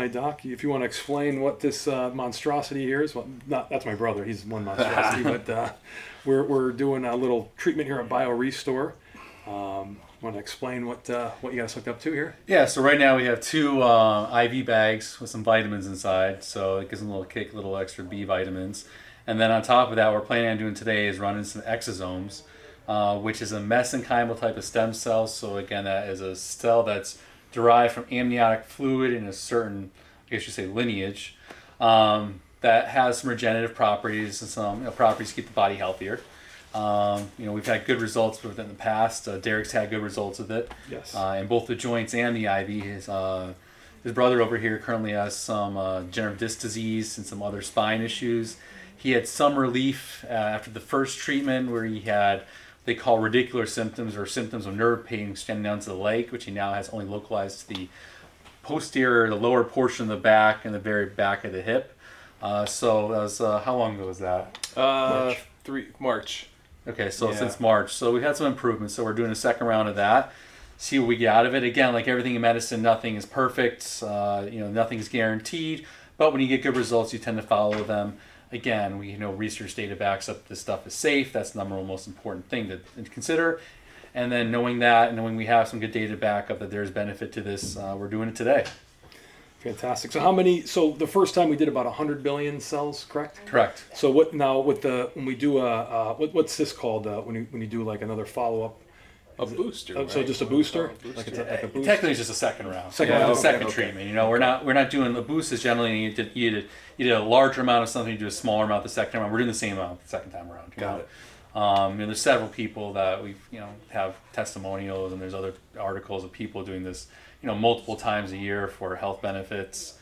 my doc. If you want to explain what this monstrosity here is, well, that's my brother. He's one monstrosity, but we're doing a little treatment here at BioRestore. Want to explain what you guys hooked up to here? Yeah, so right now we have 2 IV bags with some vitamins inside, so it gives them a little kick, a little extra B vitamins. And then on top of that, what we're planning on doing today is running some exosomes, which is a mesenchymal type of stem cell. So again, that is a cell that's derived from amniotic fluid in a certain, I guess you say, lineage, that has some regenerative properties and some properties to keep the body healthier. We've had good results with it in the past. Derek's had good results with it. Yes. In both the joints and the IV. His brother over here currently has some degenerative disc disease and some other spine issues. He had some relief after the first treatment where he had, they call radicular symptoms or symptoms of nerve pain extending down to the leg, which he now has only localized to the posterior, the lower portion of the back and the very back of the hip. So that was, how long ago was that? March. Okay, so since March. So we've had some improvements. So we're doing a second round of that. See what we get out of it. Again, like everything in medicine, nothing is perfect. Nothing's guaranteed. But when you get good results, you tend to follow them. Again, we know research data backs up this stuff is safe. That's the number one most important thing to consider. And then knowing that, and knowing we have some good data back up that there's benefit to this, we're doing it today. Fantastic. So the first time we did about 100 billion cells, correct? Correct. So what now when we do what's this called when you do like another follow-up? A booster. Right? So just a booster? Like Like a boost? Technically, it's just a second round. Second Treatment. We're not doing the boost. Is generally you did a larger amount of something, you do a smaller amount the second time around. We're doing the same amount the second time around. Got it. There's several people that we've have testimonials, and there's other articles of people doing this multiple times a year for health benefits.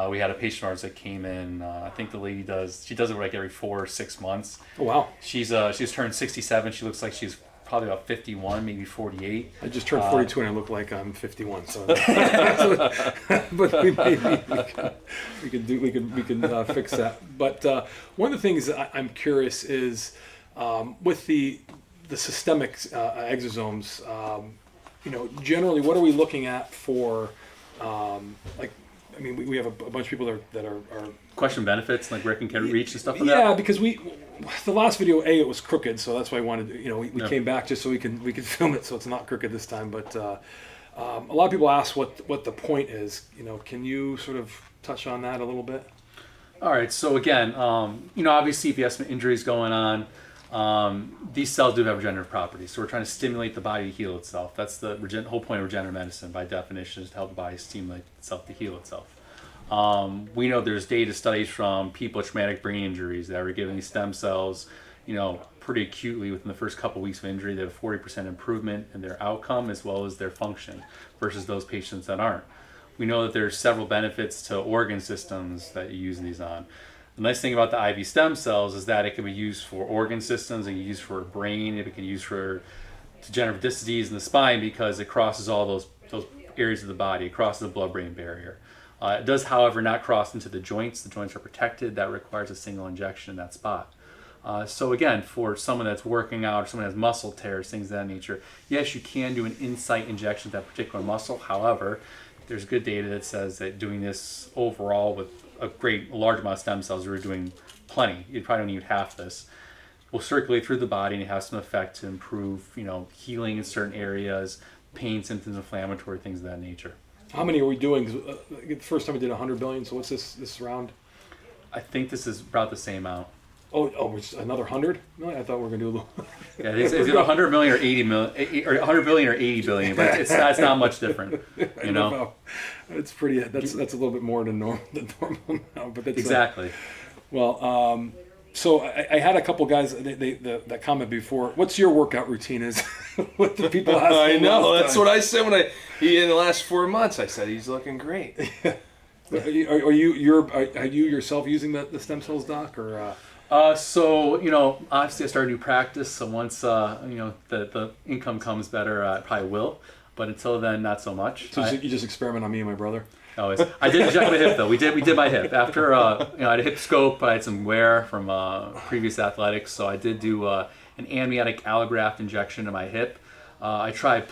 We had a patient of ours that came in. I think the lady does it like every 4 or 6 months. Oh wow. She's turned 67. She looks like she's probably about 51, maybe 48. I just turned 42 and I look like I'm 51. So, but we can fix that. But one of the things that I'm curious is with the systemic exosomes. Generally, what are we looking at for we have a bunch of people that are question benefits like where it can reach and stuff like that. Yeah, because the last video it was crooked, so that's why I wanted we came back just so we can film it so it's not crooked this time. But a lot of people ask what the point is. Can you sort of touch on that a little bit? All right. So again, obviously if you have some injuries going on, these cells do have regenerative properties. So we're trying to stimulate the body to heal itself. That's the whole point of regenerative medicine, by definition, is to help the body stimulate itself to heal itself. We know there's data studies from people with traumatic brain injuries that were given these stem cells, pretty acutely within the first couple weeks of injury. They have a 40% improvement in their outcome as well as their function versus those patients that aren't. We know that there's several benefits to organ systems that you use these on. The nice thing about the IV stem cells is that it can be used for organ systems, it can be used for brain, it can be used for degenerative disc disease in the spine because it crosses all those areas of the body, it crosses the blood-brain barrier. It does, however, not cross into the joints. The joints are protected. That requires a single injection in that spot. So again, for someone that's working out or someone that has muscle tears, things of that nature, yes, you can do an in-site injection to that particular muscle. However, there's good data that says that doing this overall with a large amount of stem cells, we're doing plenty. You probably don't need half this. Will circulate through the body and it has some effect to improve, healing in certain areas, pain symptoms, inflammatory things of that nature. How many are we doing? The first time we did 100 billion. So what's this round? I think this is about the same amount. Oh, it's another 100 million? I thought we were going to do a little. Yeah, is it 100 million or 80 million, or 100 billion or 80 billion? But it's not much different. It's pretty. That's a little bit more than normal now. But that's exactly. So I had a couple guys that comment before. What's your workout routine? Is what the people ask. I know. That's what I said in the last 4 months. I said he's looking great. Are you yourself using the stem cells, doc, or? So obviously I started a new practice. So once the income comes better, I probably will. But until then, not so much. So you just experiment on me and my brother. Always. I did inject my hip though. We did my hip after I had a hip scope. I had some wear from previous athletics, so I did do an amniotic allograft injection in my hip. I tried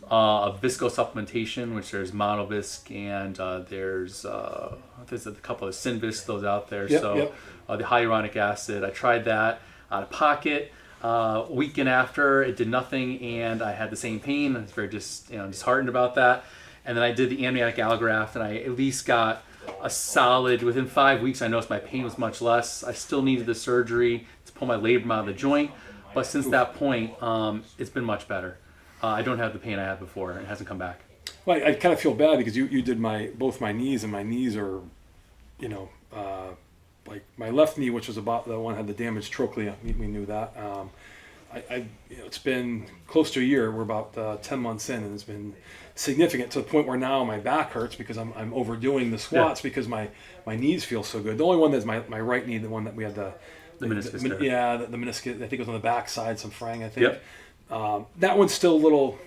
a visco supplementation, which there's Monovisc and there's a couple of Synvisc, those out there. Yep, so yep. The hyaluronic acid, I tried that out of pocket. A weekend after, it did nothing, and I had the same pain. I was very disheartened about that. And then I did the amniotic allograft, and I at least got a solid, within 5 weeks, I noticed my pain was much less. I still needed the surgery to pull my labrum out of the joint, but since that point, it's been much better. I don't have the pain I had before, and it hasn't come back. Well, I kind of feel bad because you did both my knees, and my knees are, like my left knee, which was about the one that had the damaged trochlea. We knew that. It's been close to a year. We're about 10 months in, and it's been significant to the point where now my back hurts because I'm overdoing the squats because my knees feel so good. The only one that's my right knee, the one that we had the meniscus. the meniscus. I think it was on the back side, some fraying. I think. Yep. That one's still a little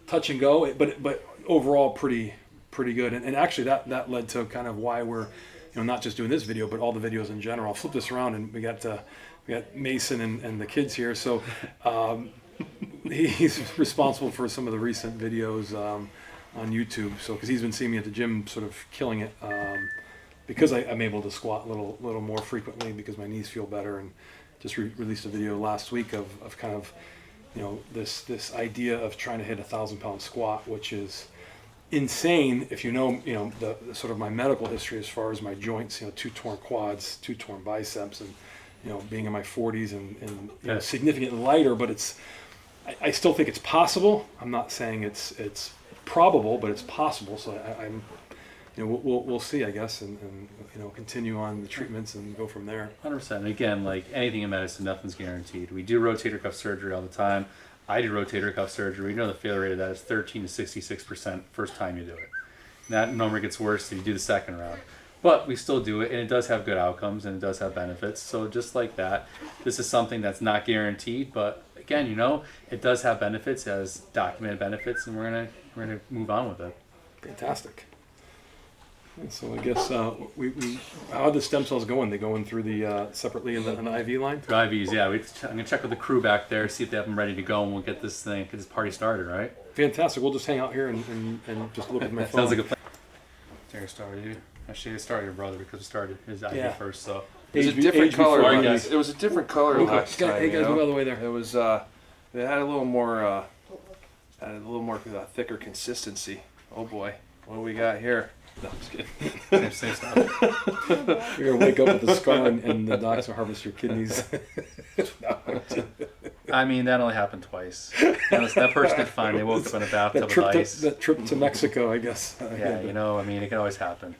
touch and go, but overall pretty good. And actually that led to kind of why we're not just doing this video, but all the videos in general. I'll flip this around, and we got Mason and the kids here. So he's responsible for some of the recent videos on YouTube. So because he's been seeing me at the gym, sort of killing it, because I'm able to squat a little more frequently because my knees feel better. And just released a video last week of kind of this idea of trying to hit 1,000-pound squat, which is insane if the sort of my medical history as far as my joints, 2 torn quads, 2 torn biceps, and being in my 40s and significantly lighter, but I still think it's possible. I'm not saying it's probable, but it's possible. So I'm we'll see, I guess, and continue on the treatments and go from there. 100%. Again, like anything in medicine, nothing's guaranteed. We do rotator cuff surgery all the time. I do rotator cuff surgery. We know the failure rate of that is 13 to 66% first time you do it. And that number gets worse if you do the second round. But we still do it, and it does have good outcomes, and it does have benefits. So just like that, this is something that's not guaranteed, but again, it does have benefits, it has documented benefits, and we're gonna move on with it. Fantastic. And so I guess how are the stem cells going? They going through the separately in an IV line? Through IVs, yeah. I'm gonna check with the crew back there, see if they have them ready to go, and we'll get this party started, right? Fantastic. We'll just hang out here and just look at my phone. Sounds like a plan. There started. Actually, it started your brother because it started his IV first. So it was a different color. Guys. It was a different color last time. Hey guys, move out of the way there. It was. It had a little more. Thicker consistency. Oh boy, what do we got here? No, I'm just kidding. Same stuff. You're gonna wake up with a scar and the docs will harvest your kidneys. I mean, that only happened twice. That person did fine. They woke up in a bathtub with ice. That trip to Mexico, I guess. Yeah, I mean, it can always happen.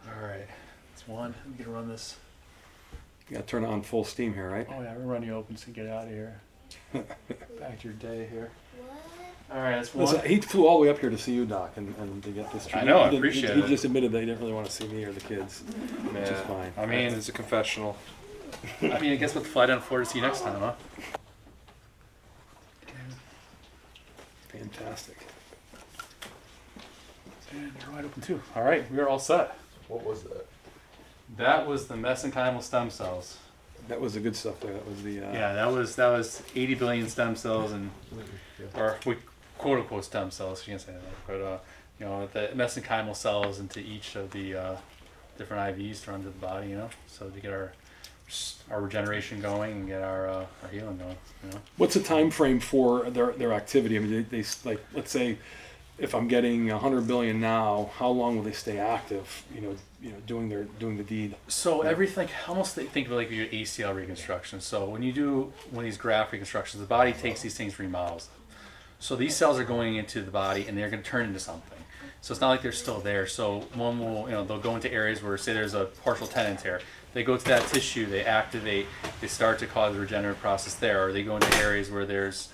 All right, it's one. I'm gonna run this. You gotta turn it on full steam here, right? Oh yeah, we're running open to get out of here. Back to your day here. All right, that's one. Listen, he flew all the way up here to see you, Doc, and to get this treatment. I know, I appreciate it. He just admitted that he didn't really want to see me or the kids, which is fine. I mean, it's a confessional. I guess we'll fly down to Florida to see you next time, huh? Fantastic. And you're wide open too. All right, we are all set. What was that? That was the mesenchymal stem cells. That was the good stuff there. That was the. Yeah, that was 80 billion stem cells or quote unquote stem cells. You can't say that, but the mesenchymal cells into each of the different IVs to run to the body. So to get our regeneration going and get our healing going. What's the time frame for their activity? I mean, they like, let's say, if I'm getting 100 billion now, how long will they stay active? Doing the deed. So everything, almost think of it like your ACL reconstruction. So when you do one of these graft reconstructions, the body takes these things, remodels them. So these cells are going into the body and they're going to turn into something. So it's not like they're still there. So one will, they'll go into areas where, say, there's a partial tendon tear. They go to that tissue, they activate, they start to cause the regenerative process there. Or they go into areas where there's,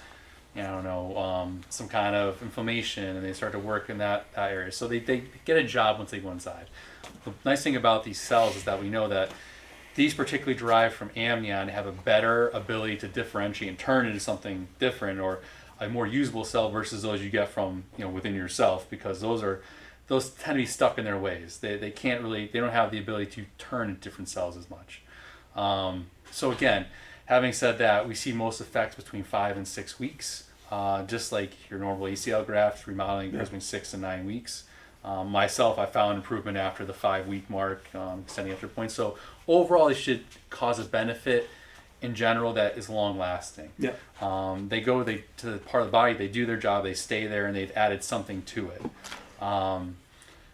some kind of inflammation, and they start to work in that area. So they get a job once they go inside. The nice thing about these cells is that we know that these particularly derived from amnion have a better ability to differentiate and turn into something different or a more usable cell versus those you get from within yourself, because those tend to be stuck in their ways. They don't have the ability to turn into different cells as much. So again, Having said that, we see most effects between 5 and 6 weeks. Just like your normal ACL graft, remodeling goes between 6 and 9 weeks. Myself, I found improvement after the 5-week mark, extending after points. So overall, it should cause a benefit in general that is long lasting. Yeah. They to the part of the body, they do their job, they stay there, and they've added something to it.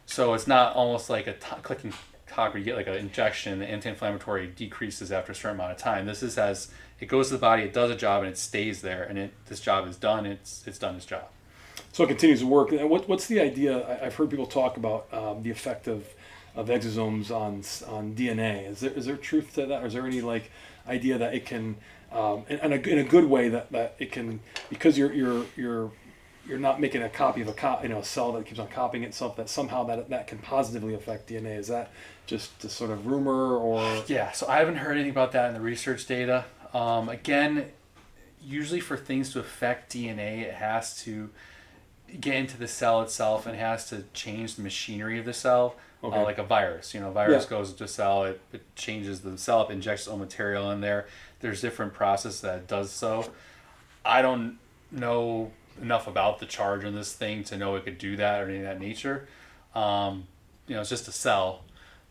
So it's not almost like a clicking cog where you get like an injection, the anti-inflammatory decreases after a certain amount of time. This is as it goes to the body, it does a job, and it stays there, and this job is done. It's done its job. So it continues to work. What's the idea? I've heard people talk about the effect of exosomes on DNA. Is there truth to that, or is there any like idea that it can, in a good way, that it can, because you're not making a copy of a cell that keeps on copying itself, that somehow that can positively affect DNA? Is that just a sort of rumor, or? Yeah, so I haven't heard anything about that in the research data. Again, usually for things to affect DNA, it has to get into the cell itself and has to change the machinery of the cell. Okay. Like a virus. Virus goes into a cell, it changes the cell, it injects its own material in there. There's different process that does so. I don't know enough about the charge on this thing to know it could do that or anything of that nature. It's just a cell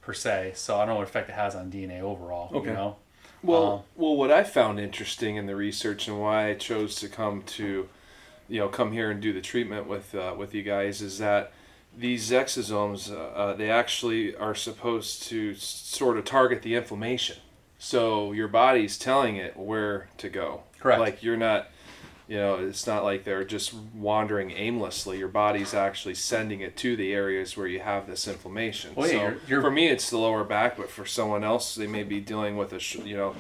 per se, so I don't know what effect it has on DNA overall. Okay. Well, what I found interesting in the research and why I chose to come here and do the treatment with you guys is that these exosomes, they actually are supposed to sort of target the inflammation. So your body's telling it where to go. Correct. Like you're not, it's not like they're just wandering aimlessly. Your body's actually sending it to the areas where you have this inflammation. Well, yeah, so for me, it's the lower back, but for someone else, they may be dealing with a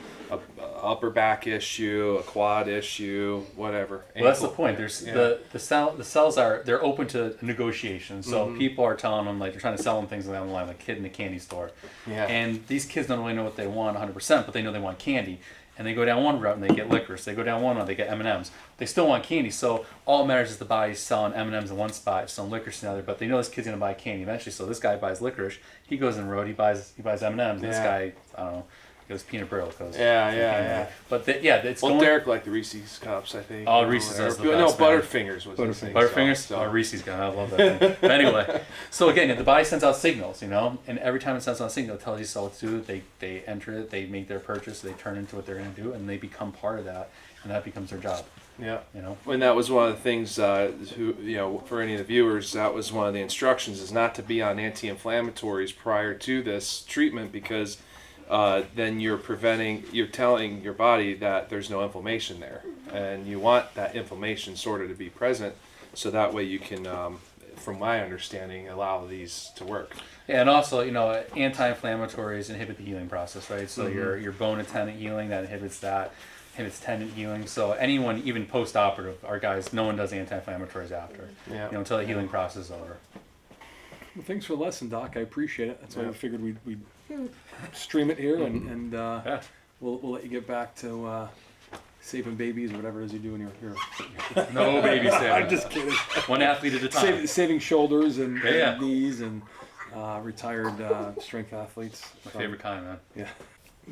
upper back issue, a quad issue, whatever. Well, that's the point. There's the cells they're open to negotiation. So people are telling them, like, they're trying to sell them things down the line, like a kid in a candy store. Yeah. And these kids don't really know what they want 100%, but they know they want candy. And they go down one route and they get licorice. They go down one route, they get M&Ms. They still want candy. So all that matters is the body's selling M&Ms in one spot, selling licorice in the other. But they know this kid's gonna buy candy eventually. So this guy buys licorice. He goes in the road. He buys M&Ms. And this guy, I don't know, goes peanut brittle. Yeah. But it's well, going. Derek liked the Reese's cups, I think. Oh, Reese's is the best. No, man. Butterfingers was the thing. Butterfingers? So. Oh, Reese's gun. I love that thing. But anyway, so again, the body sends out signals, and every time it sends out a signal, it tells you so what to do. They enter it, they make their purchase, they turn into what they're going to do, and they become part of that, and that becomes their job. Yeah. And that was one of the things, for any of the viewers, that was one of the instructions, is not to be on anti-inflammatories prior to this treatment, because then you're telling your body that there's no inflammation there, and you want that inflammation sort of to be present, so that way you can, from my understanding, allow these to work. Yeah, and also, anti-inflammatories inhibit the healing process, right? So your bone and tendon healing, that inhibits tendon healing. So anyone, even post-operative, our guys, no one does anti-inflammatories after, until the healing process is over. Well, thanks for the lesson, Doc. I appreciate it. That's why we figured we'd stream it here, and we'll let you get back to saving babies or whatever it is you do in your No baby saving. I'm just kidding. One athlete at a time. Saving shoulders and knees and retired strength athletes. My favorite kind, man. Yeah.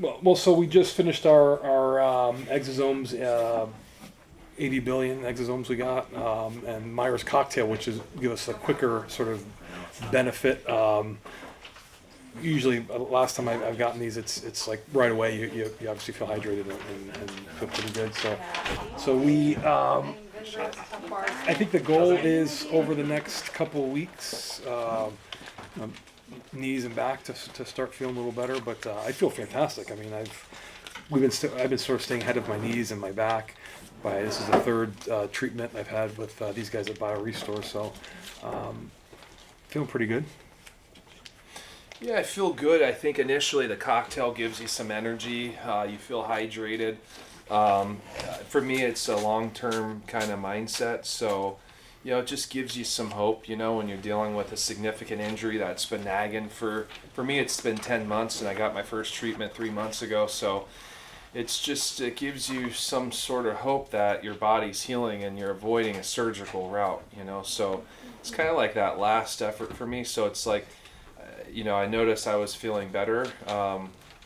Well, so we just finished our exosomes, 80 billion exosomes we got, and Myers cocktail, which is give us a quicker sort of benefit. Usually, last time I've gotten these, it's like right away you obviously feel hydrated and feel pretty good. So we, I think the goal is over the next couple of weeks, knees and back to start feeling a little better. But I feel fantastic. I mean, I've been sort of staying ahead of my knees and my back. This is the third treatment I've had with these guys at BioRestore. So feeling pretty good. Yeah, I feel good. I think initially the cocktail gives you some energy. You feel hydrated. For me, it's a long-term kind of mindset. So, it just gives you some hope, when you're dealing with a significant injury that's been nagging for me, it's been 10 months, and I got my first treatment 3 months ago. So it gives you some sort of hope that your body's healing and you're avoiding a surgical route, So it's kind of like that last effort for me. So it's like, I noticed I was feeling better.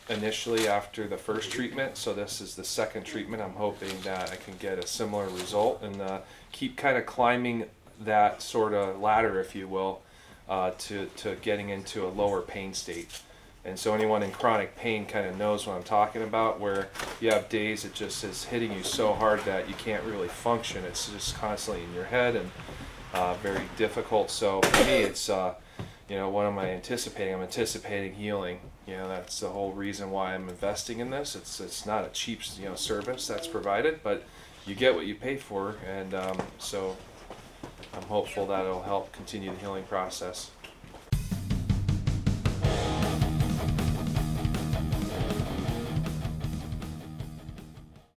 initially after the first treatment, so this is the second treatment. I'm hoping that I can get a similar result and keep kind of climbing that sort of ladder, if you will, to getting into a lower pain state. And so anyone in chronic pain kind of knows what I'm talking about, where you have days it just is hitting you so hard that you can't really function. It's just constantly in your head and very difficult. So for me, it's what am I anticipating? I'm anticipating healing. That's the whole reason why I'm investing in this. It's not a cheap service that's provided, but you get what you pay for, and so I'm hopeful that it'll help continue the healing process.